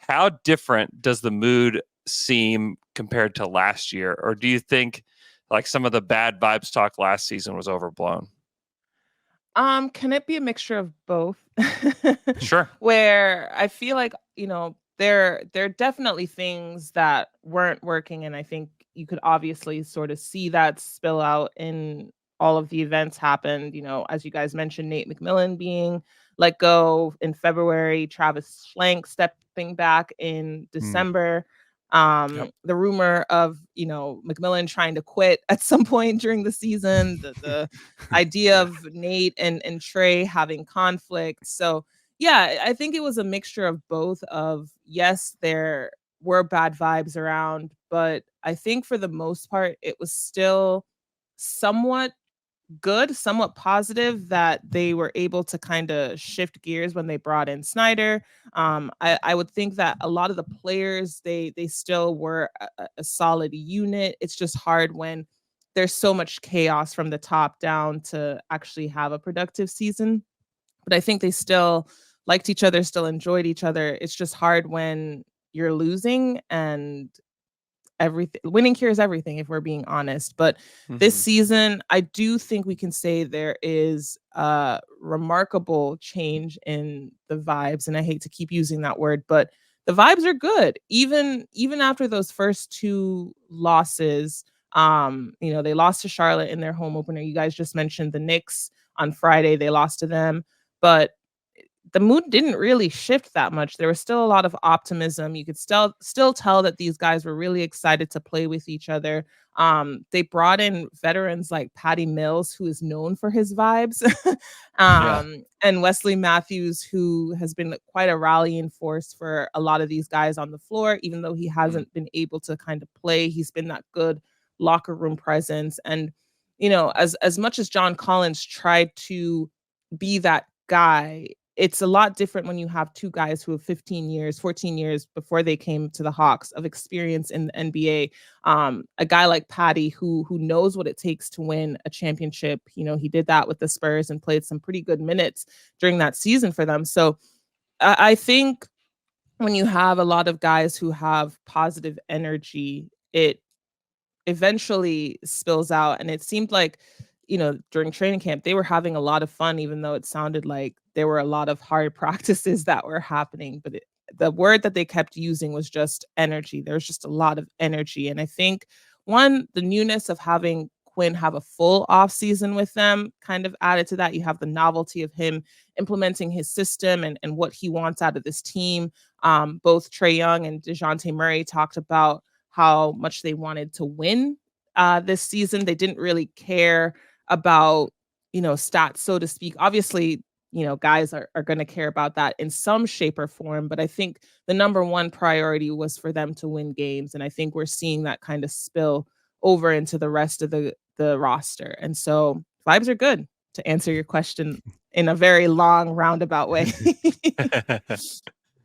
How different does the mood seem compared to last year? Or do you think like some of the bad vibes talk last season was overblown? Can it be a mixture of both? Sure. Where I feel like, there are definitely things that weren't working, and I think you could obviously sort of see that spill out in all of the events happened, as you guys mentioned, Nate McMillan being let go in February, Travis Schlenk stepping back in Mm. December. Yep. The rumor of, McMillan trying to quit at some point during the season, the idea Yeah. of Nate and Trey having conflict. So, yeah, I think it was a mixture of both of yes, there were bad vibes around, but I think for the most part it was still somewhat good, somewhat positive that they were able to kind of shift gears when they brought in Snyder. I would think that a lot of the players they still were a solid unit. It's just hard when there's so much chaos from the top down to actually have a productive season. But I think they still liked each other, still enjoyed each other. It's just hard when you're losing and everything winning cures everything if we're being honest. But this Hmm. season, I do think we can say there is a remarkable change in the vibes, and I hate to keep using that word, but the vibes are good. Even after those first two losses, they lost to Charlotte in their home opener. You guys just mentioned the Knicks on Friday, they lost to them, but the mood didn't really shift that much. There was still a lot of optimism. You could still tell that these guys were really excited to play with each other. They brought in veterans like Patty Mills, who is known for his vibes, Yeah. and Wesley Matthews, who has been quite a rallying force for a lot of these guys on the floor. Even though he Mm. hasn't been able to kind of play, he's been that good locker room presence. And as much as John Collins tried to be that guy, it's a lot different when you have two guys who have 15 years, 14 years before they came to the Hawks of experience in the NBA. A guy like Patty who knows what it takes to win a championship. He did that with the Spurs and played some pretty good minutes during that season for them. So I think when you have a lot of guys who have positive energy, it eventually spills out. And it seemed like, during training camp, they were having a lot of fun, even though it sounded like there were a lot of hard practices that were happening. But the word that they kept using was just energy. There's just a lot of energy. And I think one, the newness of having Quinn have a full off season with them kind of added to that. You have the novelty of him implementing his system and what he wants out of this team. Both Trey Young and DeJounte Murray talked about how much they wanted to win this season. They didn't really care about, stats, so to speak. Obviously, guys are going to care about that in some shape or form, but I think the number one priority was for them to win games. And I think we're seeing that kind of spill over into the rest of the roster. And so vibes are good to answer your question in a very long roundabout way.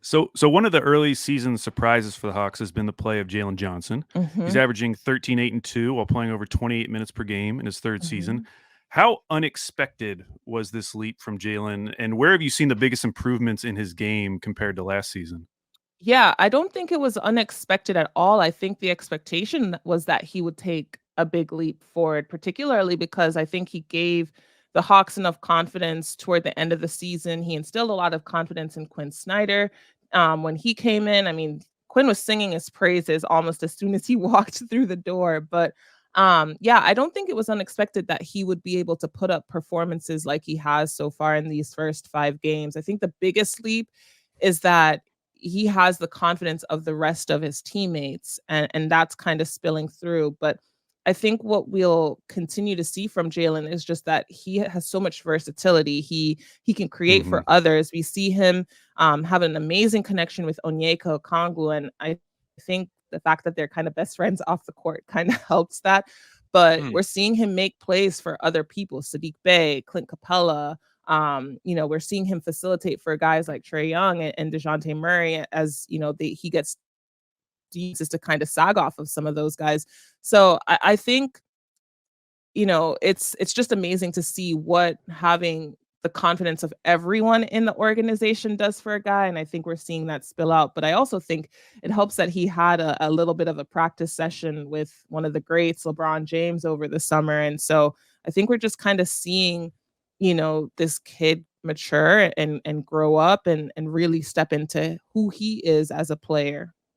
So one of the early season surprises for the Hawks has been the play of Jalen Johnson. He's Hmm. averaging 13, 8, and 2 while playing over 28 minutes per game in his third season. Hmm. How unexpected was this leap from Jalen, and where have you seen the biggest improvements in his game compared to last season? Yeah, I don't think it was unexpected at all. I think the expectation was that he would take a big leap forward, particularly because I think he gave the Hawks enough confidence toward the end of the season. He instilled a lot of confidence in Quinn Snyder. When he came in, I mean, Quinn was singing his praises almost as soon as he walked through the door. But yeah, I don't think it was unexpected that he would be able to put up performances like he has so far in these first 5 games. I think the biggest leap is that he has the confidence of the rest of his teammates, and that's kind of spilling through. But I think what we'll continue to see from Jalen is just that he has so much versatility. He can create Mhm. for others. We see him have an amazing connection with Onyeka Okongwu, and I think the fact that they're kind of best friends off the court kind of helps that. But Hmm. we're seeing him make plays for other people, Sadiq Bey, Clint Capella. We're seeing him facilitate for guys like Trey Young and DeJounte Murray as, he gets uses to kind of sag off of some of those guys. So I think, it's just amazing to see what having the confidence of everyone in the organization does for a guy. And I think we're seeing that spill out. But I also think it helps that he had a little bit of a practice session with one of the greats, LeBron James, over the summer. And so I think we're just kind of seeing, this kid mature and grow up and really step into who he is as a player.